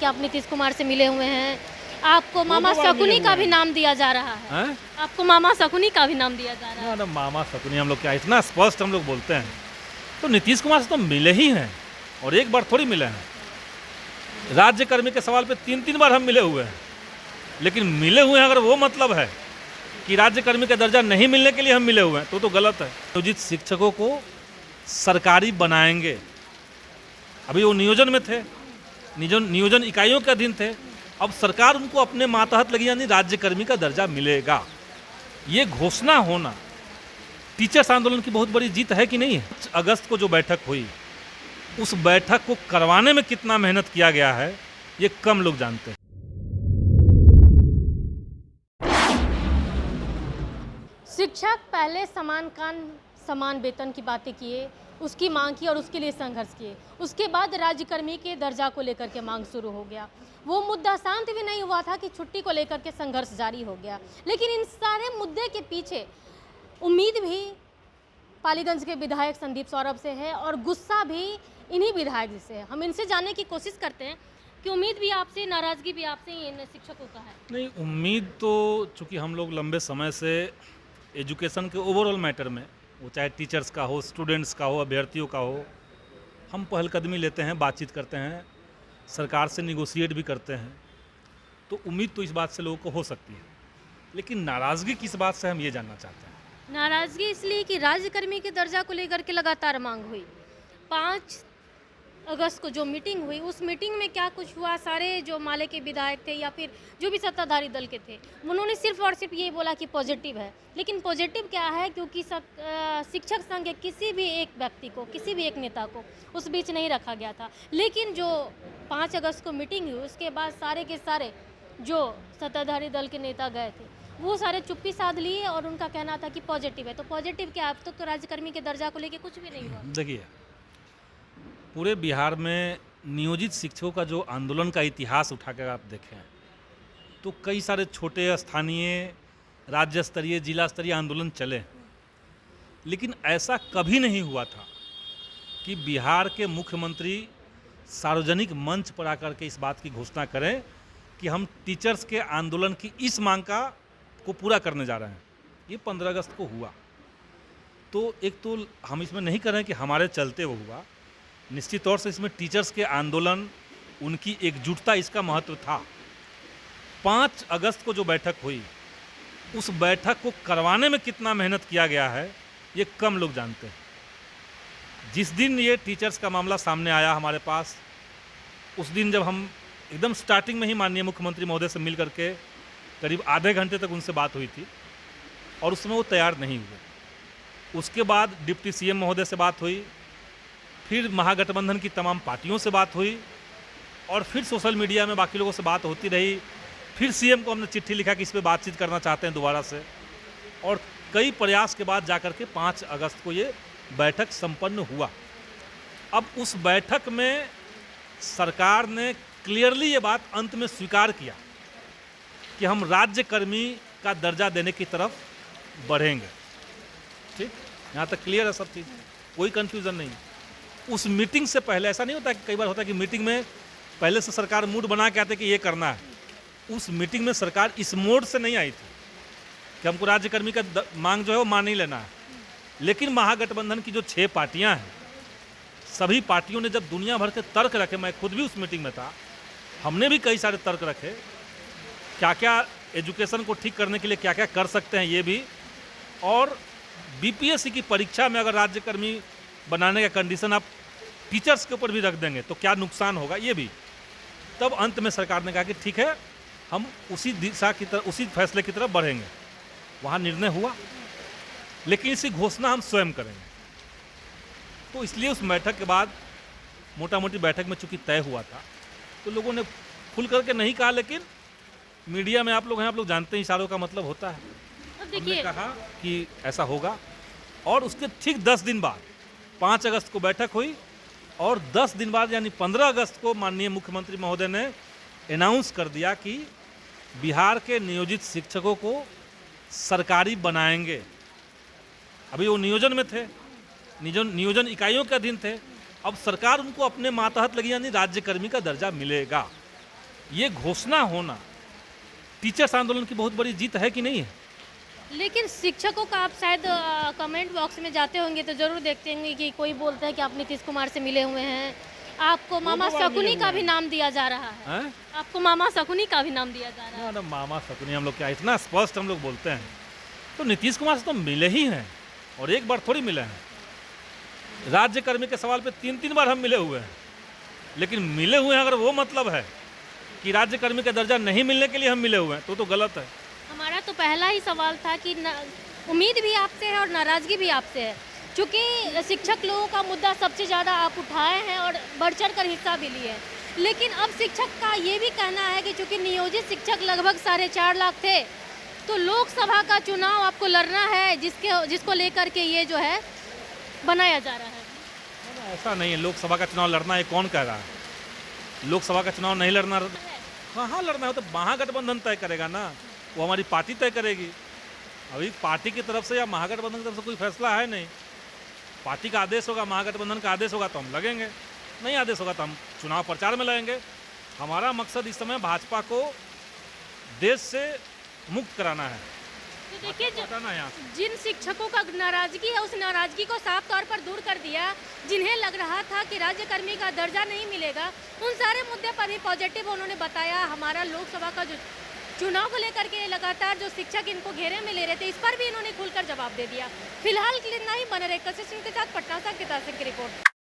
कि आप नीतीश कुमार से मिले हुए हैं, आपको मामा दोनों बार मिले शकुनी हुए का भी हैं। नाम दिया जा रहा है। हैं? आपको मामा शकुनी का भी नाम दिया जा रहा ना है। ना मामा शकुनी हम लोग क्या इतना स्पष्ट हम लोग बोलते हैं। तो नीतीश कुमार से तो मिले ही हैं और एक बार थोड़ी मिले हैं। राज्यकर्मी के सवाल पे 3-3 बार हम मिले हुए हैं, लेकिन मिले हुए हैं अगर वो मतलब है कि राज्यकर्मी का दर्जा नहीं मिलने के लिए हम मिले हुए हैं तो गलत है। नियोजित शिक्षकों को सरकारी बनाएंगे। अभी वो नियोजन में थे, नियोजन इकाइयों के अधीन थे। अब सरकार उनको अपने मातहत लगी यानी राज्यकर्मी का दर्जा मिलेगा। ये घोषणा होना टीचर्स आंदोलन की बहुत बड़ी जीत है कि नहीं है। 5 अगस्त को जो बैठक हुई उस बैठक को करवाने में कितना मेहनत किया गया है ये कम लोग जानते हैं। शिक्षक पहले समान काम समान वेतन की बातें किए, उसकी मांग की और उसके लिए संघर्ष किए। उसके बाद राज्यकर्मी के दर्जा को लेकर के मांग शुरू हो गया। वो मुद्दा शांत भी नहीं हुआ था कि छुट्टी को लेकर के संघर्ष जारी हो गया। लेकिन इन सारे मुद्दे के पीछे उम्मीद भी पालीगंज के विधायक संदीप सौरभ से है और गुस्सा भी इन्हीं विधायक से है। हम इनसे जानने की कोशिश करते हैं कि उम्मीद भी आपसे, नाराजगी भी आपसे इन शिक्षकों का है। नहीं, उम्मीद तो चूंकि हम लोग लंबे समय से एजुकेशन के ओवरऑल मैटर में, वो चाहे टीचर्स का हो, स्टूडेंट्स का हो, अभ्यर्थियों का हो, हम पहलकदमी लेते हैं, बातचीत करते हैं, सरकार से निगोशिएट भी करते हैं। तो उम्मीद तो इस बात से लोगों को हो सकती है, लेकिन नाराज़गी किस बात से हम ये जानना चाहते हैं। नाराजगी इसलिए कि राज्यकर्मी के दर्जा को लेकर के लगातार मांग हुई। 5 अगस्त को जो मीटिंग हुई, उस मीटिंग में क्या कुछ हुआ, सारे जो माले के विधायक थे या फिर जो भी सत्ताधारी दल के थे, उन्होंने सिर्फ और सिर्फ ये बोला कि पॉजिटिव है। लेकिन पॉजिटिव क्या है, क्योंकि शिक्षक संघ के किसी भी एक व्यक्ति को, किसी भी एक नेता को उस बीच नहीं रखा गया था। लेकिन जो 5 अगस्त को मीटिंग हुई उसके बाद सारे के सारे जो सत्ताधारी दल के नेता गए थे वो सारे चुप्पी साध लिए और उनका कहना था कि पॉजिटिव है। तो पॉजिटिव क्या, अब तक तो राज्यकर्मी के दर्जा को लेके कुछ भी नहीं हुआ। देखिए, पूरे बिहार में नियोजित शिक्षकों का जो आंदोलन का इतिहास उठा कर आप देखें तो कई सारे छोटे स्थानीय, राज्य स्तरीय, जिला स्तरीय आंदोलन चले, लेकिन ऐसा कभी नहीं हुआ था कि बिहार के मुख्यमंत्री सार्वजनिक मंच पर आकर के इस बात की घोषणा करें कि हम टीचर्स के आंदोलन की इस मांग को पूरा करने जा रहे हैं। ये 15 अगस्त को हुआ। तो एक तो हम इसमें नहीं कर रहे हैं कि हमारे चलते वो हुआ, निश्चित तौर से इसमें टीचर्स के आंदोलन, उनकी एकजुटता, इसका महत्व था। 5 अगस्त को जो बैठक हुई उस बैठक को करवाने में कितना मेहनत किया गया है ये कम लोग जानते हैं। जिस दिन ये टीचर्स का मामला सामने आया हमारे पास, उस दिन जब हम एकदम स्टार्टिंग में ही माननीय मुख्यमंत्री महोदय से मिल करके करीब आधे घंटे तक उनसे बात हुई थी और उस समय वो तैयार नहीं हुए। उसके बाद डिप्टी सीएम महोदय से बात हुई, फिर महागठबंधन की तमाम पार्टियों से बात हुई और फिर सोशल मीडिया में बाकी लोगों से बात होती रही। फिर सीएम को हमने चिट्ठी लिखा कि इस पर बातचीत करना चाहते हैं दोबारा से, और कई प्रयास के बाद जाकर के 5 अगस्त को ये बैठक संपन्न हुआ। अब उस बैठक में सरकार ने क्लियरली ये बात अंत में स्वीकार किया कि हम राज्यकर्मी का दर्जा देने की तरफ बढ़ेंगे। ठीक, यहाँ तक क्लियर है सब चीज़, कोई कंफ्यूजन नहीं। उस मीटिंग से पहले ऐसा नहीं होता कि कई बार होता है कि मीटिंग में पहले से सरकार मूड बना के आते कि ये करना है। उस मीटिंग में सरकार इस मोड से नहीं आई थी कि हमको राज्यकर्मी का मांग जो है वो मान ही लेना है। लेकिन महागठबंधन की जो 6 पार्टियां हैं, सभी पार्टियों ने जब दुनिया भर के तर्क रखे, मैं खुद भी उस मीटिंग में था, हमने भी कई सारे तर्क रखे, क्या क्या एजुकेशन को ठीक करने के लिए क्या क्या कर सकते हैं ये भी, और बीपीएससी की परीक्षा में अगर राज्यकर्मी बनाने का कंडीशन आप टीचर्स के ऊपर भी रख देंगे तो क्या नुकसान होगा ये भी। तब अंत में सरकार ने कहा कि ठीक है, हम उसी दिशा की तरफ, उसी फैसले की तरफ बढ़ेंगे। वहाँ निर्णय हुआ, लेकिन इसी घोषणा हम स्वयं करेंगे। तो इसलिए उस बैठक के बाद, मोटा मोटी बैठक में चूंकि तय हुआ था, तो लोगों ने खुल करके नहीं कहा, लेकिन मीडिया में आप लोग हैं, आप लोग जानते हैं इशारों का मतलब होता है। हमने कहा कि ऐसा होगा, और उसके ठीक 10 दिन बाद 5 अगस्त को बैठक हुई और 10 दिन बाद यानी 15 अगस्त को माननीय मुख्यमंत्री महोदय ने अनाउंस कर दिया कि बिहार के नियोजित शिक्षकों को सरकारी बनाएंगे। अभी वो नियोजन में थे, नियोजन इकाइयों के अधीन थे। अब सरकार उनको अपने मातहत लगी यानी राज्यकर्मी का दर्जा मिलेगा। ये घोषणा होना टीचर्स आंदोलन की बहुत बड़ी जीत है कि नहीं है? लेकिन शिक्षकों का आप शायद कमेंट बॉक्स में जाते होंगे तो ज़रूर देखते होंगे कि कोई बोलता है कि आप नीतीश कुमार से मिले हुए हैं, आपको मामा बार मिले शकुनी हुए का भी हैं। नाम दिया जा रहा है, हैं? आपको मामा शकुनी का भी नाम दिया जा रहा है। ना मामा शकुनी हम लोग क्या इतना स्पष्ट हम लोग बोलते हैं? तो नीतीश कुमार से तो मिले ही हैं और एक बार थोड़ी मिले हैं। राज्यकर्मी के सवाल पे 3-3 बार हम मिले हुए हैं, लेकिन मिले हुए हैं अगर वो मतलब है कि राज्यकर्मी का दर्जा नहीं मिलने के लिए हम मिले हुए हैं तो गलत है। हमारा तो पहला ही सवाल था कि उम्मीद भी आपसे है और नाराज़गी भी आपसे है, क्योंकि शिक्षक लोगों का मुद्दा सबसे ज़्यादा आप उठाए हैं और बढ़ चढ़ कर हिस्सा भी लिए हैं। लेकिन अब शिक्षक का ये भी कहना है कि चूँकि नियोजित शिक्षक लगभग 4.5 लाख थे, तो लोकसभा का चुनाव आपको लड़ना है, जिसको लेकर के ये जो है बनाया जा रहा है। ऐसा नहीं है, लोकसभा का चुनाव लड़ना है कौन कह रहा है? लोकसभा का चुनाव नहीं लड़ना, कहाँ लड़ना है? तो महागठबंधन तय करेगा ना, वो हमारी पार्टी तय करेगी। अभी पार्टी की तरफ से या महागठबंधन की तरफ से कोई फैसला है नहीं। पार्टी का आदेश होगा, महागठबंधन का आदेश होगा तो हम लगेंगे, नहीं आदेश होगा तो हम चुनाव प्रचार में लगेंगे। हमारा मकसद इस समय भाजपा को देश से मुक्त कराना है, तो देखिए हटाना है यहाँ से। जिन शिक्षकों का नाराजगी है, उस नाराजगी को साफ तौर पर दूर कर दिया। जिन्हें लग रहा था कि राज्यकर्मी का दर्जा नहीं मिलेगा, उन सारे मुद्दे पर ही पॉजिटिव उन्होंने बताया। हमारा लोकसभा का जो चुनाव को लेकर के लगातार जो शिक्षक इनको घेरे में ले रहे थे, इस पर भी इन्होंने खुलकर जवाब दे दिया। फिलहाल के लिए इतना ही। बने रहे कशिश सिंह के साथ, पटना से अंकिता सिंह की रिपोर्ट।